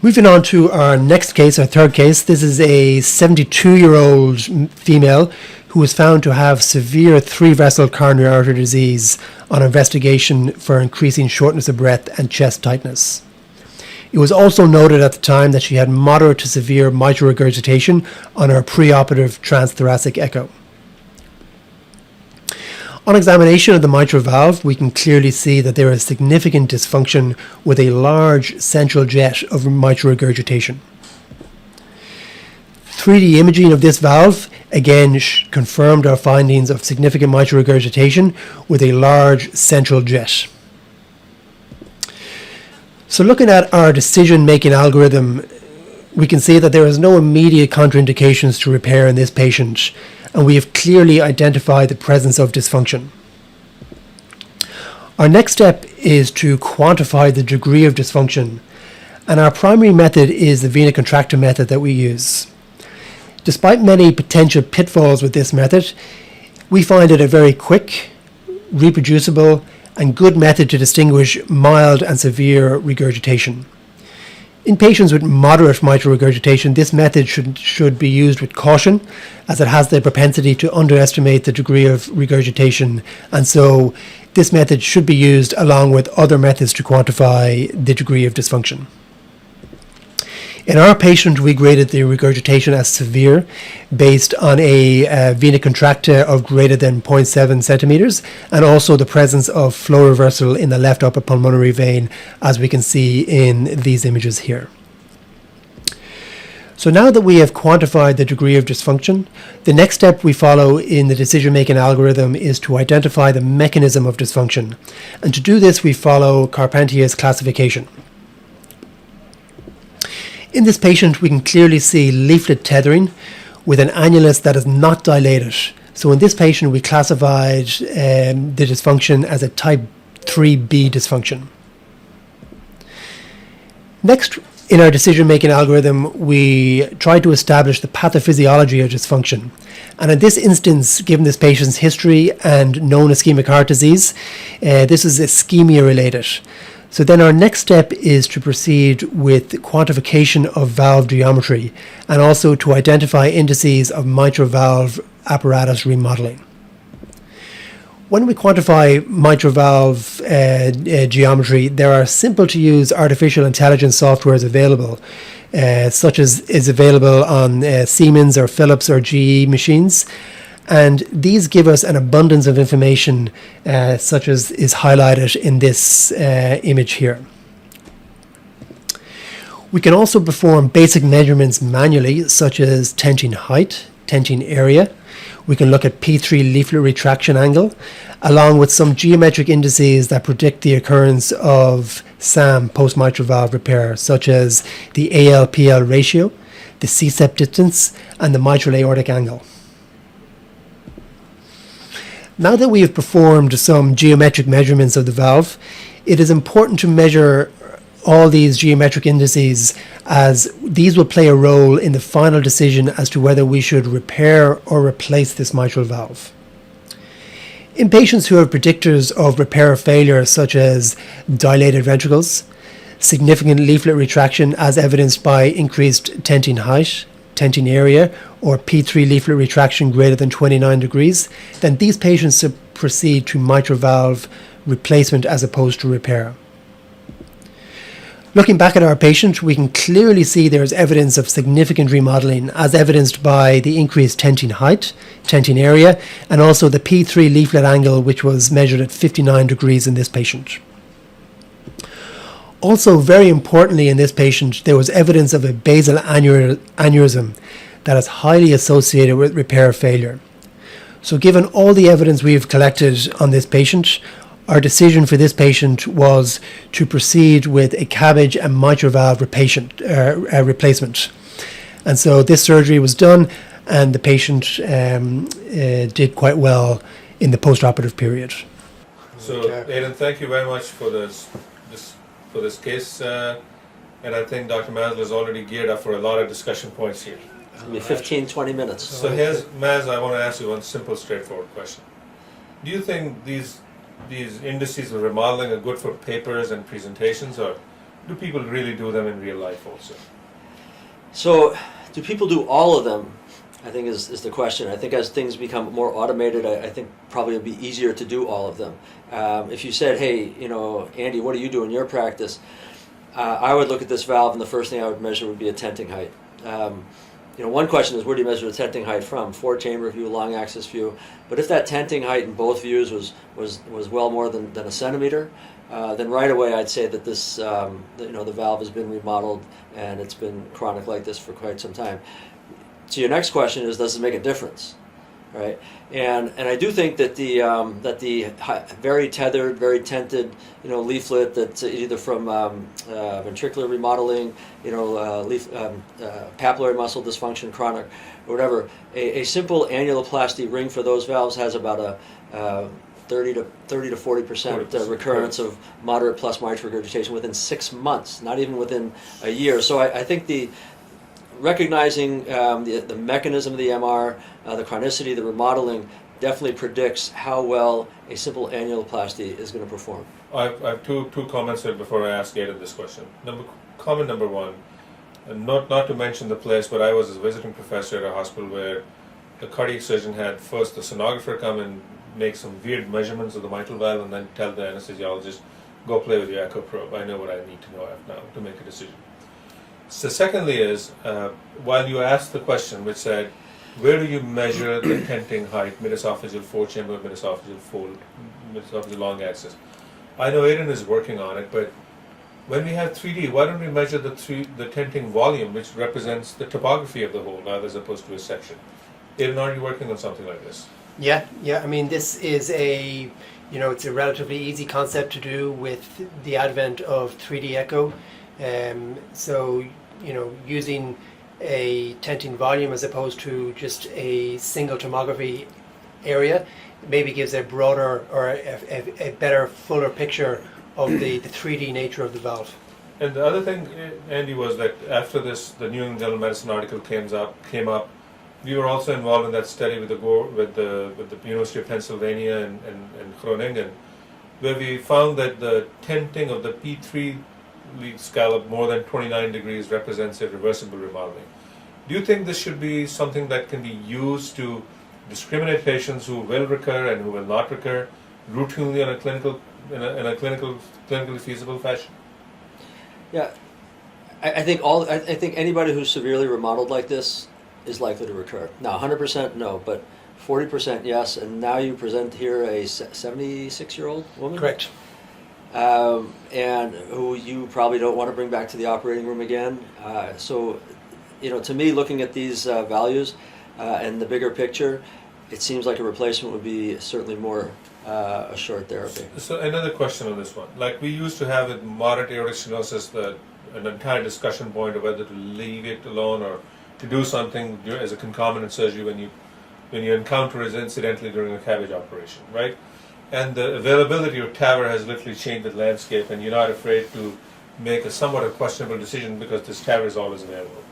Moving on to our next case, our third case. This is a 72-year-old female who was found to have severe three-vessel coronary artery disease on investigation for increasing shortness of breath and chest tightness. It was also noted at the time that she had moderate to severe mitral regurgitation on her preoperative transthoracic echo. On examination of the mitral valve, we can clearly see that there is significant dysfunction with a large central jet of mitral regurgitation. 3D imaging of this valve again confirmed our findings of significant mitral regurgitation with a large central jet. So looking at our decision-making algorithm, we can see that there is no immediate contraindications to repair in this patient, and we have clearly identified the presence of dysfunction. Our next step is to quantify the degree of dysfunction, and our primary method is the vena contracta method that we use. Despite many potential pitfalls with this method, we find it a very quick, reproducible, and good method to distinguish mild and severe regurgitation. In patients with moderate mitral regurgitation, this method should be used with caution, as it has the propensity to underestimate the degree of regurgitation, and so this method should be used along with other methods to quantify the degree of dysfunction. In our patient, we graded the regurgitation as severe based on a vena contracta of greater than 0.7 centimeters and also the presence of flow reversal in the left upper pulmonary vein, as we can see in these images here. So now that we have quantified the degree of dysfunction, the next step we follow in the decision-making algorithm is to identify the mechanism of dysfunction. And to do this, we follow Carpentier's classification. In this patient, we can clearly see leaflet tethering with an annulus that is not dilated. So in this patient, we classified the dysfunction as a type 3B dysfunction. Next, in our decision-making algorithm, we try to establish the pathophysiology of dysfunction. And in this instance, given this patient's history and known ischemic heart disease, this is ischemia-related. So then our next step is to proceed with quantification of valve geometry and also to identify indices of mitral valve apparatus remodeling. When we quantify mitral valve geometry, there are simple to use artificial intelligence softwares available, such as is available on Siemens or Philips or GE machines. And these give us an abundance of information, such as is highlighted in this image here. We can also perform basic measurements manually, such as tension height, tension area. We can look at P3 leaflet retraction angle, along with some geometric indices that predict the occurrence of SAM, post-mitral valve repair, such as the AL-PL ratio, the C-sep distance, and the mitral aortic angle. Now that we have performed some geometric measurements of the valve, it is important to measure all these geometric indices, as these will play a role in the final decision as to whether we should repair or replace this mitral valve. In patients who have predictors of repair failure, such as dilated ventricles, significant leaflet retraction as evidenced by increased tension height, tension area, or P3 leaflet retraction greater than 29 degrees, then these patients proceed to mitral valve replacement as opposed to repair. Looking back at our patient, we can clearly see there is evidence of significant remodeling, as evidenced by the increased tension height, tension area, and also the P3 leaflet angle, which was measured at 59 degrees in this patient. Also, very importantly in this patient, there was evidence of a basal aneurysm that is highly associated with repair failure. So given all the evidence we've collected on this patient, our decision for this patient was to proceed with a CABG and mitral valve replacement. And so this surgery was done, and the patient did quite well in the post-operative period. So, Aidan, thank you very much for this case, and I think Dr. Maz is already geared up for a lot of discussion points here. It's going to be 15, 20 minutes. So here's, Maz, I want to ask you one simple, straightforward question. Do you think these indices of remodeling are good for papers and presentations, or do people really do them in real life also? So, do people do all of them? I think is the question. I think as things become more automated, I think probably it'll be easier to do all of them. If you said, hey, Andy, what do you do in your practice? I would look at this valve, and the first thing I would measure would be a tenting height. One question is, where do you measure the tenting height from? 4-chamber view, long axis view. But if that tenting height in both views was well more than a centimeter, then right away I'd say that this, the valve has been remodeled and it's been chronic like this for quite some time. So your next question is, does it make a difference, right? And I do think that the very tethered, very tented, leaflet that's either from ventricular remodeling, papillary muscle dysfunction, chronic, or whatever, a simple annuloplasty ring for those valves has about a 30 to 40% recurrence of moderate plus mitral regurgitation within 6 months, not even within a year. So I think recognizing the mechanism of the MR, the chronicity, the remodeling, definitely predicts how well a simple annuloplasty is going to perform. I have two comments here before I ask Aidan this question. Comment number one, and not to mention the place, but I was a visiting professor at a hospital where the cardiac surgeon had first the sonographer come and make some weird measurements of the mitral valve and then tell the anesthesiologist, go play with your echo probe. I know what I need to know now to make a decision. So secondly is, while you asked the question which said, where do you measure the tenting height, mid-esophageal 4-chamber, mid-esophageal fold, mid-esophageal long axis? I know Aidan is working on it, but when we have 3D, why don't we measure the tenting volume, which represents the topography of the hole, rather as opposed to a section? Aidan, are you working on something like this? Yeah. I mean, this is it's a relatively easy concept to do with the advent of 3D echo. So, using a tenting volume as opposed to just a single tomography area maybe gives a broader or a better, fuller picture of the 3D nature of the valve. And the other thing, Andy, was that after this, the New England Journal of Medicine article came up. We were also involved in that study with the University of Pennsylvania and Groningen, where we found that the tenting of the P3 lead scallop more than 29 degrees represents a reversible remodeling. Do you think this should be something that can be used to discriminate patients who will recur and who will not recur routinely in a clinically feasible fashion? Yeah, I think anybody who's severely remodeled like this is likely to recur. Now, 100% no, but 40% yes. And now you present here a 76-year-old woman, Correct. And who you probably don't want to bring back to the operating room again. So, to me, looking at these values and the bigger picture, it seems like a replacement would be certainly more a short therapy. So another question on this one. Like we used to have with moderate aortic stenosis, an entire discussion point of whether to leave it alone or to do something as a concomitant surgery when you encounter it incidentally during a CABG operation, right? And the availability of TAVR has literally changed the landscape, and you're not afraid to make a somewhat a questionable decision because this TAVR is always available.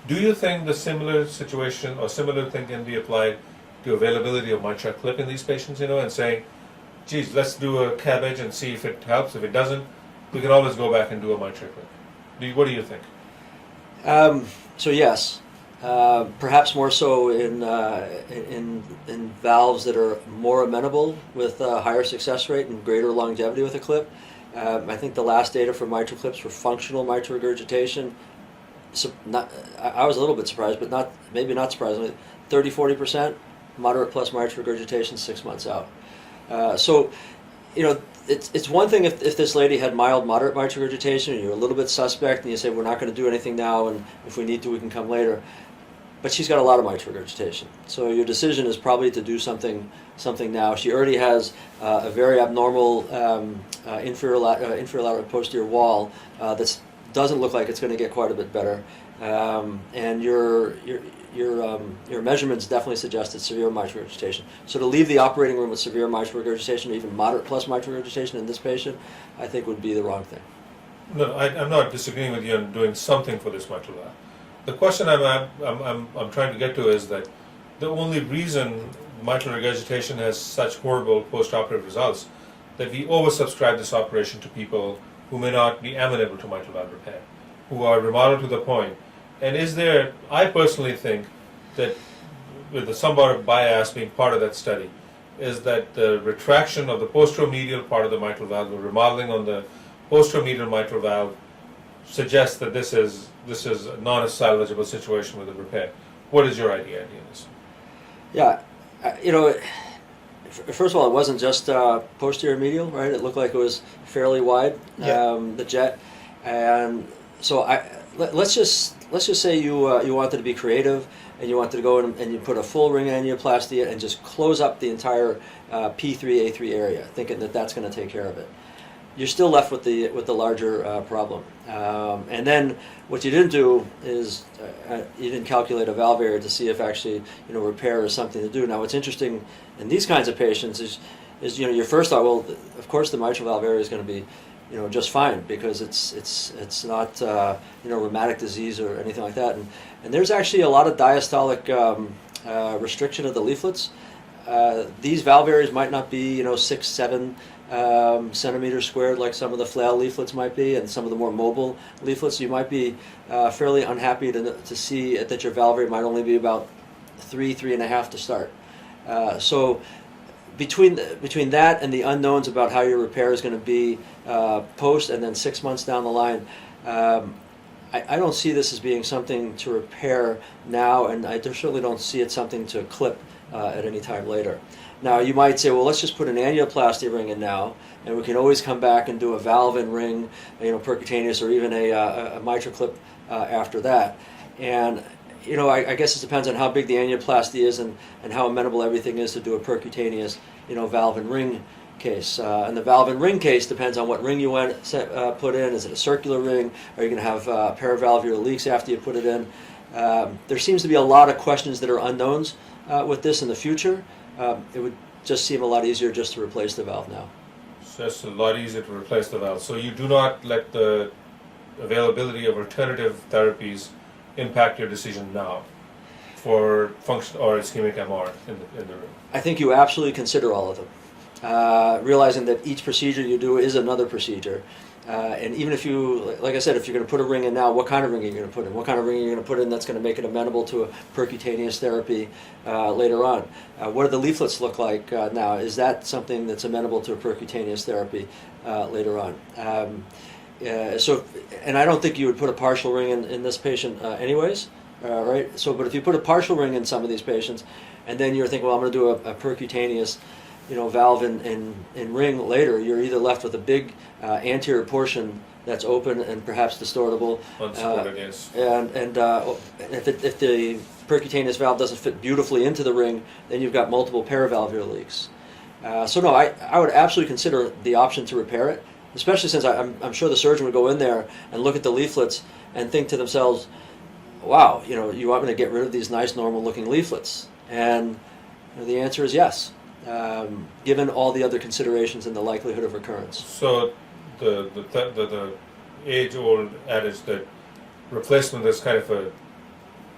Do you think the similar situation or similar thing can be applied to availability of mitral clip in these patients, and saying, geez, let's do a CABG and see if it helps. If it doesn't, we can always go back and do a mitral clip. What do you think? So yes, perhaps more so in valves that are more amenable with a higher success rate and greater longevity with a clip. I think the last data for mitral clips for functional mitral regurgitation, I was a little bit surprised, but maybe not surprisingly, 30-40% moderate plus mitral regurgitation 6 months out. So, it's one thing if this lady had mild moderate mitral regurgitation and you're a little bit suspect and you say we're not going to do anything now and if we need to we can come later. But she's got a lot of mitral regurgitation. So your decision is probably to do something now. She already has a very abnormal inferior lateral posterior wall that doesn't look like it's going to get quite a bit better. And your measurements definitely suggested severe mitral regurgitation. So to leave the operating room with severe mitral regurgitation or even moderate plus mitral regurgitation in this patient, I think would be the wrong thing. No, I'm not disagreeing with you on doing something for this mitral valve. The question I'm trying to get to is that the only reason mitral regurgitation has such horrible post-operative results that we oversubscribe this operation to people who may not be amenable to mitral valve repair, who are remodeled to the point. And I personally think that with the somewhat of bias being part of that study, is that the retraction of the posteromedial part of the mitral valve, the remodeling on the posteromedial mitral valve, suggests that this is not a salvageable situation with the repair. What is your idea on this? Yeah, first of all, it wasn't just posterior medial, right? It looked like it was fairly wide, the jet, and so let's just say you wanted to be creative and you wanted to go in and you put a full ring annuloplasty and just close up the entire P3A3 area, thinking that that's going to take care of it. You're still left with the larger problem, and then what you didn't do is you didn't calculate a valve area to see if actually repair is something to do. Now, what's interesting in these kinds of patients is your first thought, well, of course the mitral valve area is going to be just fine because it's not rheumatic disease or anything like that, and there's actually a lot of diastolic restriction of the leaflets. These valve areas might not be 6-7 centimeters squared like some of the flail leaflets might be, and some of the more mobile leaflets. You might be fairly unhappy to see that your valve area might only be about 3.5 to start. So between that and the unknowns about how your repair is going to be post and then 6 months down the line, I don't see this as being something to repair now, and I certainly don't see it something to clip at any time later. Now, you might say, well, let's just put an annuloplasty ring in now, and we can always come back and do a valve and ring, percutaneous, or even a mitral clip after that. And I guess it depends on how big the annuloplasty is and how amenable everything is to do a percutaneous, valve and ring case. And the valve and ring case depends on what ring you want put in. Is it a circular ring? Are you going to have paravalvular leaks after you put it in? There seems to be a lot of questions that are unknowns with this in the future. It would just seem a lot easier just to replace the valve now. So it's a lot easier to replace the valve. So you do not let the availability of alternative therapies impact your decision now for function or ischemic MR in the room. I think you absolutely consider all of them, realizing that each procedure you do is another procedure. And even if you, like I said, if you're going to put a ring in now, what kind of ring are you going to put in? What kind of ring are you going to put in that's going to make it amenable to a percutaneous therapy later on? What do the leaflets look like now? Is that something that's amenable to a percutaneous therapy later on? And I don't think you would put a partial ring in this patient anyways, right? So, but if you put a partial ring in some of these patients, and then you're thinking, well, I'm going to do a percutaneous valve and ring later, you're either left with a big anterior portion that's open and perhaps distortable. Unsupported, yes. And if the percutaneous valve doesn't fit beautifully into the ring, then you've got multiple paravalvular leaks. So no, I would absolutely consider the option to repair it, especially since I'm sure the surgeon would go in there and look at the leaflets and think to themselves, wow, you want me to get rid of these nice normal looking leaflets? And the answer is yes. Given all the other considerations and the likelihood of recurrence. So the age-old adage that replacement is kind of a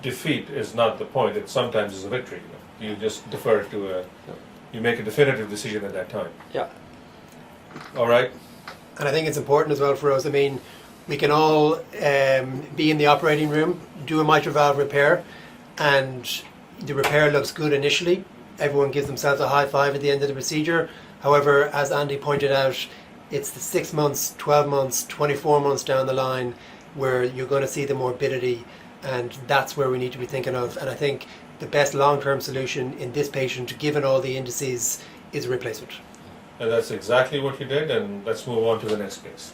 defeat is not the point. It sometimes is a victory. You just defer to you make a definitive decision at that time. Yeah. All right. And I think it's important as well for us. I mean, we can all be in the operating room, do a mitral valve repair, and the repair looks good initially. Everyone gives themselves a high five at the end of the procedure. However, as Andy pointed out, it's the 6 months, 12 months, 24 months down the line where you're going to see the morbidity, and that's where we need to be thinking of. And I think the best long-term solution in this patient, given all the indices, is a replacement. And that's exactly what you did, and let's move on to the next case.